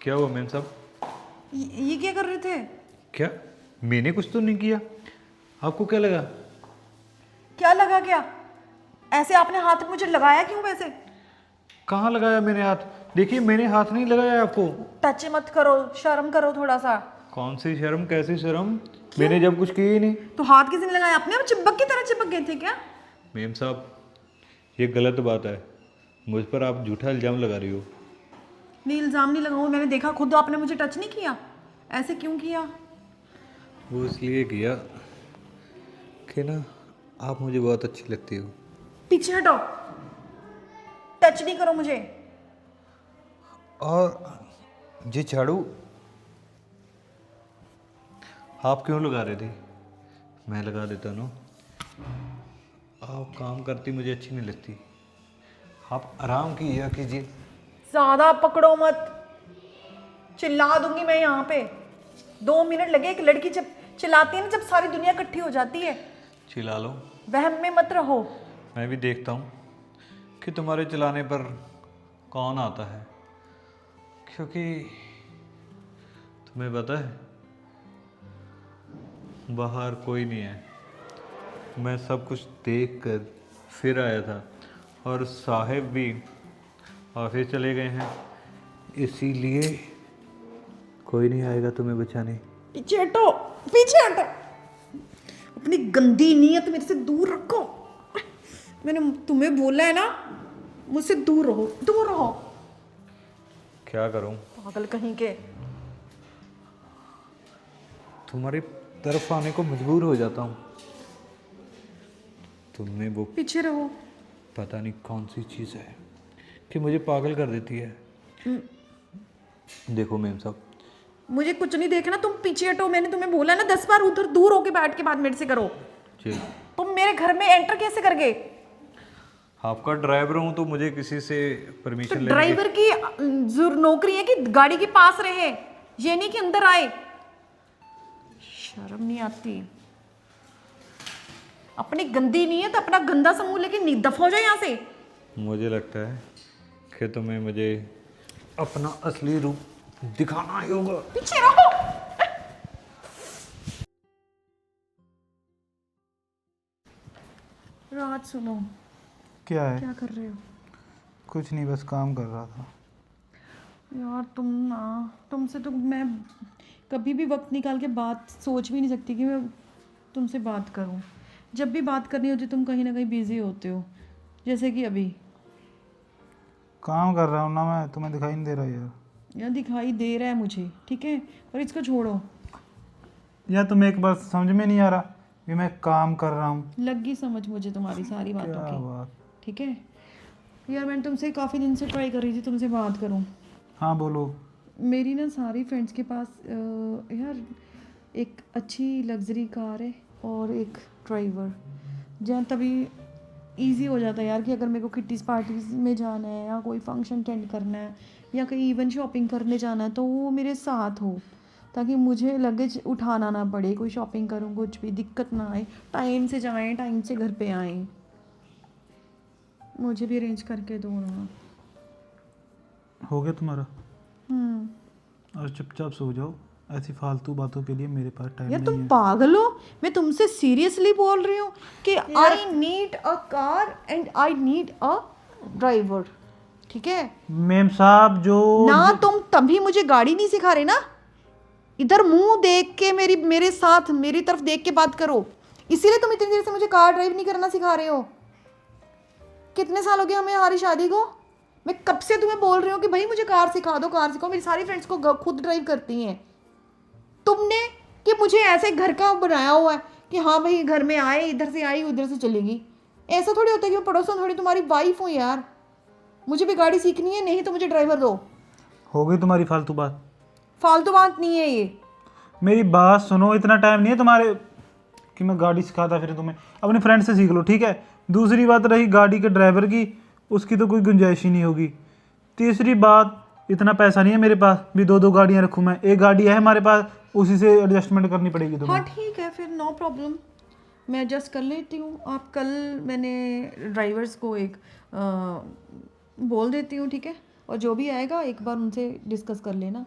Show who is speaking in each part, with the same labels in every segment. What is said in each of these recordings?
Speaker 1: क्या हुआ मैम साहब?
Speaker 2: ये क्या कर रहे थे?
Speaker 1: क्या? मैंने कुछ तो नहीं किया। आपको क्या लगा?
Speaker 2: क्या लगा क्या? ऐसे आपने हाथ में मुझे लगाया क्यों वैसे?
Speaker 1: कहाँ लगाया मैंने हाथ? देखिए मैंने हाथ नहीं लगाया आपको।
Speaker 2: टच मत करो, शर्म करो थोड़ा सा।
Speaker 1: कौन सी शर्म, कैसी शर्म? मैंने जब कुछ किया ही नहीं।
Speaker 2: तो हाथ किसी ने लगाया? अपने आप चिपक की तरह चिपक गए थे क्या?
Speaker 1: मैम साहब ये गलत बात है, मुझ पर आप झूठा इल्ज़ाम लगा रही हो।
Speaker 2: नहीं, इल्जाम नहीं लगाऊं, मैंने देखा खुद, आपने मुझे टच नहीं किया। ऐसे क्यों किया?
Speaker 1: वो इसलिए किया कि ना आप मुझे बहुत अच्छी लगती हो।
Speaker 2: पीछे हटो, टच नहीं करो मुझे।
Speaker 1: और ये झाड़ू आप क्यों लगा रहे थे? मैं लगा देता ना। आप काम करती मुझे अच्छी नहीं लगती। आप आराम किया कीजिए।
Speaker 2: ज्यादा पकड़ो मत, चिल्ला दूंगी मैं यहाँ पे। 2 मिनट लगे, एक लड़की जब चिल्लाती है ना, जब सारी दुनिया इकट्ठी हो जाती है।
Speaker 1: चिल्ला लो,
Speaker 2: वहम में मत रहो।
Speaker 1: मैं भी देखता हूँ कि तुम्हारे चलाने पर कौन आता है, क्योंकि तुम्हें पता है बाहर कोई नहीं है। मैं सब कुछ देख कर फिर आया था और साहिब भी ऑफिस चले गए हैं, इसीलिए कोई नहीं आएगा तुम्हें बचाने।
Speaker 2: पीछे हटो, पीछे हटो। अपनी गंदी नीयत मेरे से दूर रखो। मैंने तुम्हें बोला है ना, मुझसे दूर रहो, दूर रहो।
Speaker 1: क्या करूं?
Speaker 2: पागल कहीं के।
Speaker 1: तुम्हारी तरफ आने को मजबूर हो जाता हूँ। तुमने वो
Speaker 2: पीछे रहो।
Speaker 1: पता नहीं कौन सी चीज़ है कि मुझे पागल कर देती है। देखो मैम साहब,
Speaker 2: मुझे कुछ नहीं देखना, तुम पीछे हटो। मैंने तुम्हें बोला ना 10 बार, उधर दूर होके बैठ के बात मेरे से करो।
Speaker 1: जी
Speaker 2: तुम मेरे घर में एंटर कैसे कर गए?
Speaker 1: आपका ड्राइवर हूँ तो मुझे किसी से
Speaker 2: तो
Speaker 1: परमिशन लेने की।
Speaker 2: ड्राइवर की नौकरी है कि गाड़ी के पास रहे, ये नहीं कि अंदर आए। शर्म नहीं आती? अपनी गंदी नीयत, अपना गंदा समूह लेके दफा हो जाए यहाँ से।
Speaker 1: मुझे लगता है कि तुम्हें मुझे अपना असली रूप दिखाना ही होगा।
Speaker 2: पीछे रहो। रात सुनो,
Speaker 3: क्या है?
Speaker 2: क्या कर रहे हो?
Speaker 3: कुछ नहीं, बस काम कर रहा था।
Speaker 2: यार तुम ना, तुमसे तो मैं कभी भी वक्त निकाल के बात सोच भी नहीं सकती कि मैं तुमसे बात करूं। जब भी बात करनी होती तुम कहीं ना कहीं बिजी होते हो, जैसे कि अभी।
Speaker 3: काम कर रहा हूँ ना मैं, तुम्हें दिखाई नहीं दे रहा यार?
Speaker 2: यार दिखाई दे रहा है मुझे, ठीक है, पर इसको छोड़ो।
Speaker 3: यार तुम्हें एक बात समझ में नहीं आ रहा कि मैं काम कर रहा हूँ?
Speaker 2: लग गई समझ मुझे तुम्हारी सारी बातों
Speaker 3: क्या
Speaker 2: की,
Speaker 3: बात।
Speaker 2: ठीक है। यार मैंने तुमसे काफ़ी दिन से ट्राई कर रही थी तुमसे बात करूं।
Speaker 3: हाँ बोलो।
Speaker 2: मेरी ना सारी फ्रेंड्स के पास यार एक अच्छी लग्जरी कार है और एक ड्राइवर, जहाँ तभी इजी हो जाता है यार कि अगर मेरे को किट्टीज़ पार्टीज़ में जाना है या कोई फंक्शन अटेंड करना है या कहीं इवन शॉपिंग करने जाना है तो वो मेरे साथ हो, ताकि मुझे लगेज उठाना ना पड़े, कोई शॉपिंग करूँ कुछ भी दिक्कत ना आए, टाइम से जाएं टाइम से घर पे आएँ। मुझे भी अरेंज करके दो ना।
Speaker 3: हो गया तुम्हारा? और चुपचाप सो जाओ, ऐसी फालतू बातों के लिए मेरे पास टाइम
Speaker 2: यार
Speaker 3: नहीं
Speaker 2: तुम
Speaker 3: है।
Speaker 2: पागल हो? मैं तुमसे सीरियसली बोल रही हूँ कि I need a car and I need a driver, ठीक है
Speaker 3: मेम साहब जो
Speaker 2: ना? तुम तभी मुझे गाड़ी नहीं सिखा रहे ना, इधर मुंह देख के मेरे साथ मेरी तरफ देख के बात करो। इसीलिए तुम इतनी देर से मुझे कार ड्राइव नहीं करना सिखा रहे हो। कितने साल हो गए हमें हमारी शादी को? मैं कब से तुम्हें बोल रही हूँ कि भाई मुझे कार सिखा दो, कार सिखाओ। मेरी सारी फ्रेंड्स को खुद ड्राइव करती हैं। तुमने कि मुझे ऐसे घर का बनाया हुआ है कि हाँ भाई घर में आए, इधर से आई उधर से चलेगी। ऐसा थोड़ी होता है कि मैं पड़ोसन थोड़ी तुम्हारी वाइफ हूँ यार। मुझे भी गाड़ी सीखनी है, नहीं तो मुझे ड्राइवर दो।
Speaker 3: हो गई तुम्हारी फालतू बात?
Speaker 2: फालतू बात नहीं है ये।
Speaker 3: मेरी बात सुनो, इतना टाइम नहीं है तुम्हारे कि मैं गाड़ी सिखाता फिर तुम्हें। अपने फ्रेंड से सीख लो, ठीक है। दूसरी बात रही गाड़ी के ड्राइवर की, उसकी तो कोई गुंजाइश ही नहीं होगी। तीसरी बात, इतना पैसा नहीं है मेरे पास भी 2-2 गाड़ियाँ रखूँ मैं। एक गाड़ी है हमारे पास, उसी से एडजस्टमेंट करनी पड़ेगी तुम्हें।
Speaker 2: हाँ ठीक है, फिर नो प्रॉब्लम, मैं एडजस्ट कर लेती हूँ। आप कल, मैंने ड्राइवर्स को एक बोल देती हूँ, ठीक है। और जो भी आएगा एक बार उनसे डिस्कस कर लेना,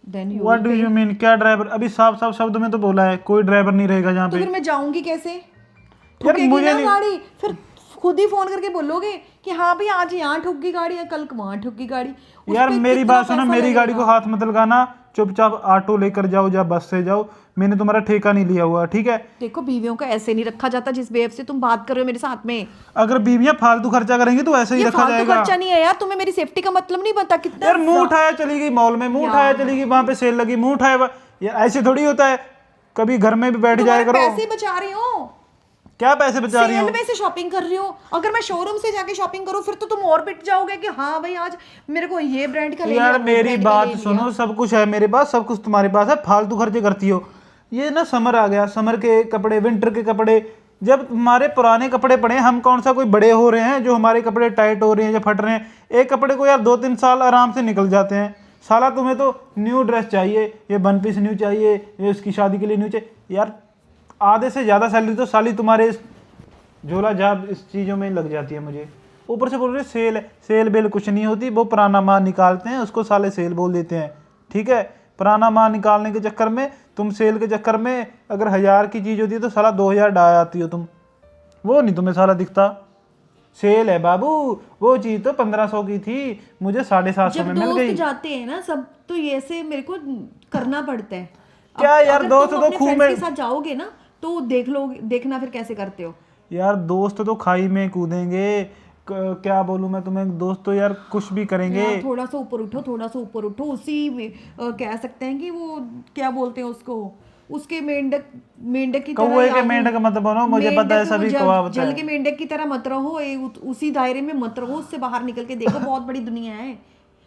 Speaker 2: then you.
Speaker 3: What do you mean? क्या ड्राइवर? अभी साफ साफ शब्द में तो बोला है कोई ड्राइवर नहीं रहेगा जहाँ
Speaker 2: तो
Speaker 3: पे।
Speaker 2: फिर मैं जाऊंगी कैसे?
Speaker 3: यार
Speaker 2: ठुकेगी
Speaker 3: मुझे
Speaker 2: ना
Speaker 3: नहीं,
Speaker 2: गाड़ी, फिर खुद ही फोन करके बोलोगे कि हाँ भाई आज यहाँ ठुक गई गाड़ी या कल वहाँ ठुक गई गाड़ी। उस
Speaker 3: यार
Speaker 2: पे
Speaker 3: मेरी
Speaker 2: कितना
Speaker 3: बात सुनो,
Speaker 2: पैसा
Speaker 3: मेरी गाड़ी को
Speaker 2: लगेगा?
Speaker 3: हाथ मत लगाना, चुपचाप ऑटो लेकर जाओ या बस से जाओ, मैंने तुम्हारा ठेका नहीं लिया हुआ, ठीक है?
Speaker 2: देखो बीवियों का ऐसे नहीं रखा जाता जिस बेव से तुम बात कर रहे हो मेरे साथ में।
Speaker 3: अगर बीवियां फालतू खर्चा करेंगी तो ऐसे ही
Speaker 2: ये
Speaker 3: रखा
Speaker 2: फालतू
Speaker 3: जाएगा।
Speaker 2: खर्चा नहीं है यार, तुम्हें मेरी सेफ्टी का मतलब नहीं पता कितना।
Speaker 3: यार मुंह उठाया चली गई मॉल में, मुंह उठाया चली गई वहां पे सेल लगी, मुंह उठाया यार ऐसे थोड़ी होता है, कभी घर में भी बैठ जाया
Speaker 2: तुम्हारे
Speaker 3: करो।
Speaker 2: पैसे बचा रही हो,
Speaker 3: क्या पैसे बचा रही हो?
Speaker 2: सेल में से शॉपिंग कर रही हो। अगर मैं शोरूम से जाके शॉपिंग करूं फिर तो तुम और पिट जाओगे कि हाँ भाई आज मेरे को ये ब्रांड का ले लिया,
Speaker 3: यार
Speaker 2: वो
Speaker 3: मेरी
Speaker 2: brand का
Speaker 3: बात
Speaker 2: ले लिया।
Speaker 3: सुनो, सब कुछ है मेरे पास, सब कुछ तुम्हारे पास है, फालतू खर्चे करती हो। ये ना समर आ गया, समर के कपड़े, विंटर के कपड़े, जब हमारे पुराने कपड़े पड़े हैं, हम कौन सा कोई बड़े हो रहे हैं जो हमारे कपड़े टाइट हो रहे हैं या फट रहे हैं? एक कपड़े को यार 2-3 साल आराम से निकल जाते हैं। साला तुम्हें तो न्यू ड्रेस चाहिए, ये वन पीस न्यू चाहिए, ये उसकी शादी के लिए न्यू चाहिए। यार आधे से ज़्यादा सैलरी तो साली तुम्हारे इस झोला झाप इस चीज़ों में लग जाती है मुझे। ऊपर से बोल रहे सेल है, सेल बेल कुछ नहीं होती, वो पुराना माल निकालते हैं उसको साले सेल बोल देते हैं, ठीक है? पुराना माल निकालने के चक्कर में तुम सेल के चक्कर में अगर 1000 की चीज़ होती है तो साला 2000 डाल आती हो तुम, वो नहीं तुम्हें साला दिखता। सेल है बाबू, वो चीज़ तो 1500 की थी, मुझे 750
Speaker 2: जब
Speaker 3: में मिल
Speaker 2: दोस्त
Speaker 3: गई।
Speaker 2: जाते हैं ना सब तो ये ऐसे मेरे को करना पड़ता है।
Speaker 3: क्या यार,
Speaker 2: अगर
Speaker 3: दोस्त
Speaker 2: तुम
Speaker 3: तो
Speaker 2: अपने
Speaker 3: खूह
Speaker 2: friends
Speaker 3: में-
Speaker 2: के साथ जाओगे ना तो देख लो, देखना फिर कैसे करते हो।
Speaker 3: यार दोस्त तो खाई में कूदेंगे, क्या बोलूँ मैं तुम्हें, दोस्त तो यार कुछ भी करेंगे।
Speaker 2: यार थोड़ा सा ऊपर उठो, थोड़ा सा ऊपर उठो, उसी में कह सकते हैं कि वो क्या बोलते हैं उसको, उसके मेंढक, मेंढक की तरह
Speaker 3: कौवे के
Speaker 2: याद-
Speaker 3: मेंढक मत बनो, मुझे पता है सभी कौवा होता
Speaker 2: जल
Speaker 3: है।
Speaker 2: के मेंढक की तरह मत रहो, उसी दायरे में मत रहो, उससे बाहर निकल के देखो, बहुत बड़ी दुनिया है।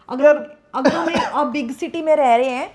Speaker 2: अगर अगर हमें अब बिग सिटी में रह रहे हैं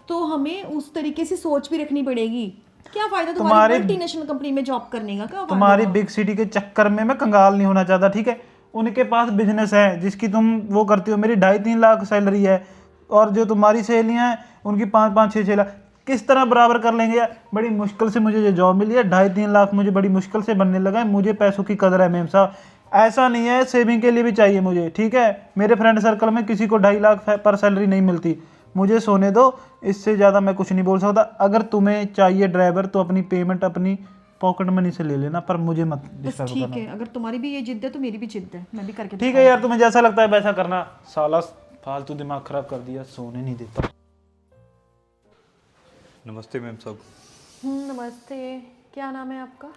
Speaker 2: तो हमें उस तरीके से सोच भी रखनी पड़ेगी। क्या फायदा तुम्हारी मल्टीनेशनल कंपनी में जॉब करने का, क्या फायदा?
Speaker 3: तुम्हारी बिग सिटी के चक्कर में मैं कंगाल नहीं होना चाहता, ठीक है? उनके पास बिजनेस है जिसकी तुम वो करती हो, मेरी 2.5-3 लाख सैलरी है, और जो तुम्हारी सहेलियां हैं उनकी 5-5-6-6 लाख, किस तरह बराबर कर लेंगे यार? बड़ी मुश्किल से मुझे ये जॉब मिली है, 2.5-3 लाख मुझे बड़ी मुश्किल से बनने लगा है। मुझे पैसों की कदर है मेम साहब, ऐसा नहीं है, सेविंग के लिए भी चाहिए मुझे, ठीक है? मेरे फ्रेंड सर्कल में किसी को 2.5 लाख पर सैलरी नहीं मिलती, मुझे सोने दो, इससे ज़्यादा मैं कुछ नहीं बोल सकता। अगर तुम्हें चाहिए ड्राइवर तो अपनी पेमेंट अपनी पॉकेट मनी से ले लेना, पर मुझे मत
Speaker 2: बस
Speaker 3: डिस्टर्ब
Speaker 2: ठीक
Speaker 3: करना,
Speaker 2: है, अगर तुम्हारी भी ये जिद है तो मेरी भी जिद है, मैं भी करके
Speaker 3: ठीक है? यार तुम्हें जैसा लगता है वैसा करना, साला फालतू दिमाग खराब कर दिया, सोने नहीं देता।
Speaker 1: नमस्ते मैम साहब।
Speaker 2: नमस्ते, क्या नाम है आपका?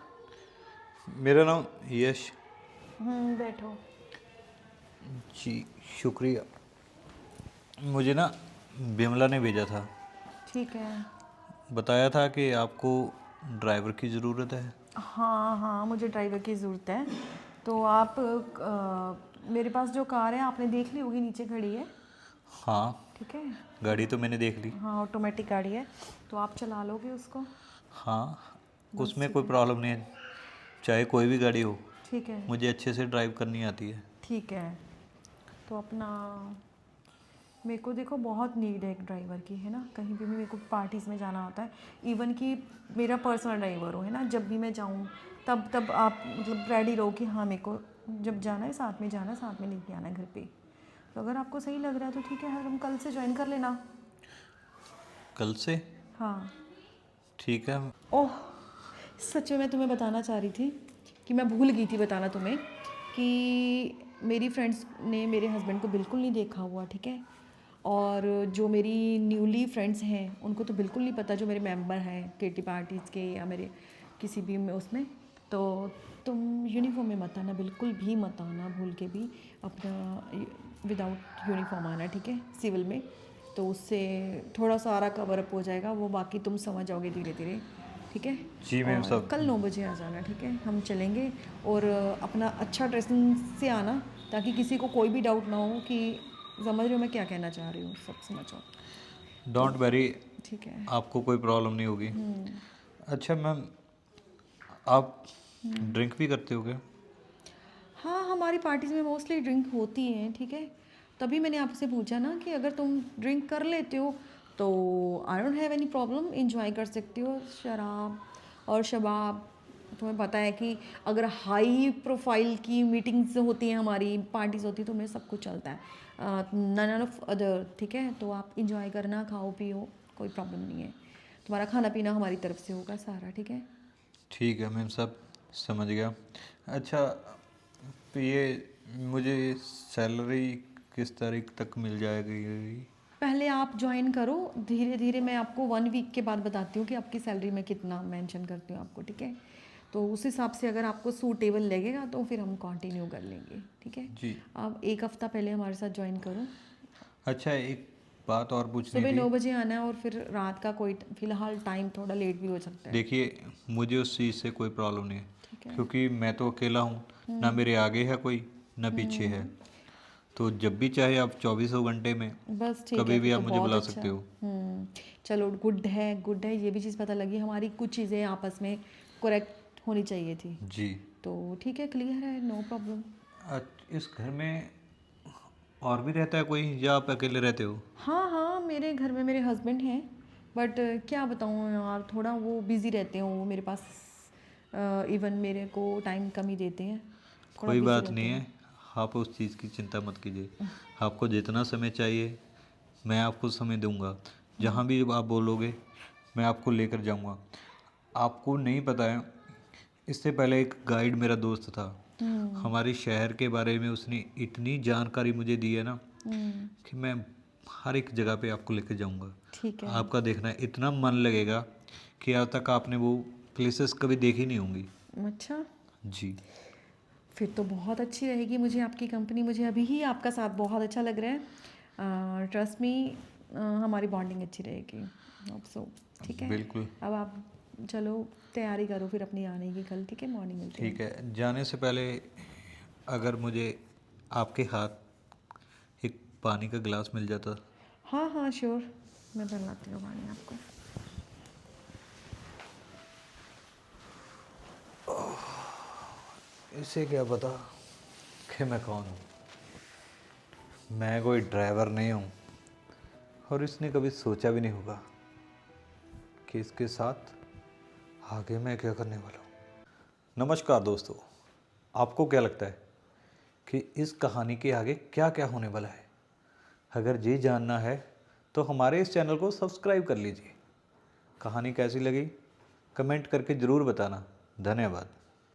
Speaker 1: मेरा नाम यश।
Speaker 2: बैठो।
Speaker 1: जी शुक्रिया। मुझे ना बिमला ने भेजा था,
Speaker 2: ठीक है।
Speaker 1: बताया था कि आपको ड्राइवर की ज़रूरत है।
Speaker 2: हाँ हाँ, मुझे ड्राइवर की ज़रूरत है। तो आप मेरे पास जो कार है आपने देख ली होगी, नीचे खड़ी है,
Speaker 1: हाँ
Speaker 2: ठीक है?
Speaker 1: गाड़ी तो मैंने देख ली।
Speaker 2: हाँ ऑटोमेटिक गाड़ी है, तो आप चला लोगे उसको?
Speaker 1: हाँ उसमें कोई प्रॉब्लम नहीं है, चाहे कोई भी गाड़ी हो,
Speaker 2: ठीक है
Speaker 1: मुझे अच्छे से ड्राइव करनी आती है।
Speaker 2: ठीक है। तो अपना मेरे को देखो बहुत नीड है एक ड्राइवर की, है ना? कहीं भी मेरे को पार्टीज़ में जाना होता है, इवन कि मेरा पर्सनल ड्राइवर हो, है ना? जब भी मैं जाऊँ तब आप मतलब रेडी रहो कि हाँ मेरे को जब जाना है साथ में जाना है, साथ में लेके आना है घर पे। तो अगर आपको सही लग रहा है तो ठीक है, हम कल से ज्वाइन कर लेना।
Speaker 1: कल से?
Speaker 2: हाँ।
Speaker 1: ठीक है।
Speaker 2: ओह सच में मैं तुम्हें बताना चाह रही थी कि मैं भूल गई थी बताना तुम्हें कि मेरी फ्रेंड्स ने मेरे हस्बैंड को बिल्कुल नहीं देखा हुआ, ठीक है? और जो मेरी न्यूली फ्रेंड्स हैं उनको तो बिल्कुल नहीं पता, जो मेरे मेंबर हैं किटी पार्टीज़ के या मेरे किसी भी में उसमें। तो तुम यूनिफॉर्म में मत आना, बिल्कुल भी मत आना, भूल के भी अपना विदाउट यूनिफॉर्म आना, ठीक है? सिविल में, तो उससे थोड़ा सारा कवर अप हो जाएगा, वो बाकी तुम समझ जाओगे धीरे धीरे, ठीक है?
Speaker 1: जी मैम
Speaker 2: और
Speaker 1: साहब।
Speaker 2: कल 9 बजे आ जाना, ठीक है? हम चलेंगे, और अपना अच्छा ड्रेसिंग से आना ताकि किसी को कोई भी डाउट ना हो कि समझ रहे हो मैं क्या कहना चाह रही हूँ, सब समझो,
Speaker 1: डोंट वरी,
Speaker 2: ठीक है?
Speaker 1: आपको कोई प्रॉब्लम नहीं होगी। अच्छा मैम, आप ड्रिंक भी करते हो क्या?
Speaker 2: हाँ हमारी पार्टीज़ में मोस्टली ड्रिंक होती हैं, ठीक है? तभी मैंने आपसे पूछा ना कि अगर तुम ड्रिंक कर लेते हो तो I don't have any problem, enjoy कर सकते हो शराब और शबाब, तुम्हें पता है कि अगर हाई प्रोफाइल की मीटिंग्स होती हैं, हमारी पार्टीज़ होती है, तो मेरे सब कुछ चलता है, नन ऑफ अदर, ठीक है। तो आप इंजॉय करना, खाओ पियो, कोई प्रॉब्लम नहीं है। तुम्हारा खाना पीना हमारी तरफ से होगा सारा, ठीक है।
Speaker 1: ठीक है मैम, सब समझ गया। अच्छा, तो ये मुझे सैलरी किस तारीख तक मिल जाएगी?
Speaker 2: पहले आप ज्वाइन करो, धीरे धीरे मैं आपको 1 वीक के बाद बताती हूँ कि आपकी सैलरी में कितना मेंशन करती हूँ आपको, ठीक है। तो उस हिसाब से अगर आपको सूटेबल लगेगा तो फिर हम कंटिन्यू कर लेंगे, ठीक है।
Speaker 1: जी।
Speaker 2: आप 1 हफ्ता पहले हमारे साथ ज्वाइन करो।
Speaker 1: अच्छा, एक बात और पूछनी
Speaker 2: सुबह
Speaker 1: थी।
Speaker 2: 9 बजे आना है, और फिर रात का कोई फिलहाल टाइम थोड़ा लेट भी हो सकता है,
Speaker 1: देखिए, मुझे उस चीज़ से कोई प्रॉब्लम नहीं है,
Speaker 2: ठीक है।
Speaker 1: क्योंकि मैं तो अकेला हूँ, ना मेरे आगे है कोई, ना पीछे है। तो जब भी चाहे आप 24 घंटे में
Speaker 2: बस ठीक
Speaker 1: कभी
Speaker 2: है,
Speaker 1: भी
Speaker 2: फिर
Speaker 1: आप
Speaker 2: तो
Speaker 1: मुझे
Speaker 2: बहुत
Speaker 1: बुला
Speaker 2: अच्छा।
Speaker 1: सकते हो।
Speaker 2: चलो गुड है, गुड है, ये भी चीज़ पता लगी, हमारी कुछ चीज़ें आपस में करेक्ट होनी चाहिए थी।
Speaker 1: जी।
Speaker 2: तो ठीक है, क्लियर है, नो प्रॉब्लम।
Speaker 1: इस घर में और भी रहता है कोई, या आप अकेले रहते हो?
Speaker 2: हाँ हाँ, मेरे घर में मेरे हस्बैंड हैं, बट क्या बताऊँ यार, थोड़ा वो बिज़ी रहते हैं, वो मेरे पास इवन मेरे को टाइम कम ही देते हैं, थोड़ा
Speaker 1: कोई
Speaker 2: बिज़ी
Speaker 1: बात
Speaker 2: रहते
Speaker 1: नहीं
Speaker 2: हैं।
Speaker 1: है, आप उस चीज़ की चिंता मत कीजिए। आपको जितना समय चाहिए मैं आपको समय दूंगा। जहाँ भी आप बोलोगे मैं आपको लेकर जाऊंगा। आपको नहीं पता है, इससे पहले एक गाइड मेरा दोस्त था, हमारे शहर के बारे में उसने इतनी जानकारी मुझे दी है ना, कि मैं हर एक जगह पे आपको लेकर जाऊंगा।
Speaker 2: ठीक है।
Speaker 1: आपका देखना इतना मन लगेगा कि आज तक आपने वो प्लेसेस कभी देखी नहीं होंगी।
Speaker 2: अच्छा,
Speaker 1: जी।
Speaker 2: फिर तो बहुत अच्छी रहेगी मुझे आपकी कंपनी, मुझे अभी ही आपका साथ बहुत अच्छा लग रहा है। ट्रस्ट मी, हमारी बॉन्डिंग अच्छी रहेगी, होप सो, ठीक है।
Speaker 1: बिल्कुल।
Speaker 2: अब आप चलो तैयारी करो फिर अपनी आने की कल, ठीक है, मॉर्निंग मिलते हैं।
Speaker 1: ठीक है, जाने से पहले अगर मुझे आपके हाथ एक पानी का गिलास मिल जाता।
Speaker 2: हाँ हाँ श्योर, मैं बनवाती हूँ पानी आपको।
Speaker 1: इसे क्या पता कि मैं कौन हूँ। मैं कोई ड्राइवर नहीं हूँ, और इसने कभी सोचा भी नहीं होगा कि इसके साथ आगे मैं क्या करने वाला हूँ। नमस्कार दोस्तों, आपको क्या लगता है कि इस कहानी के आगे क्या क्या होने वाला है? अगर ये जानना है तो हमारे इस चैनल को सब्सक्राइब कर लीजिए। कहानी कैसी लगी कमेंट करके ज़रूर बताना। धन्यवाद।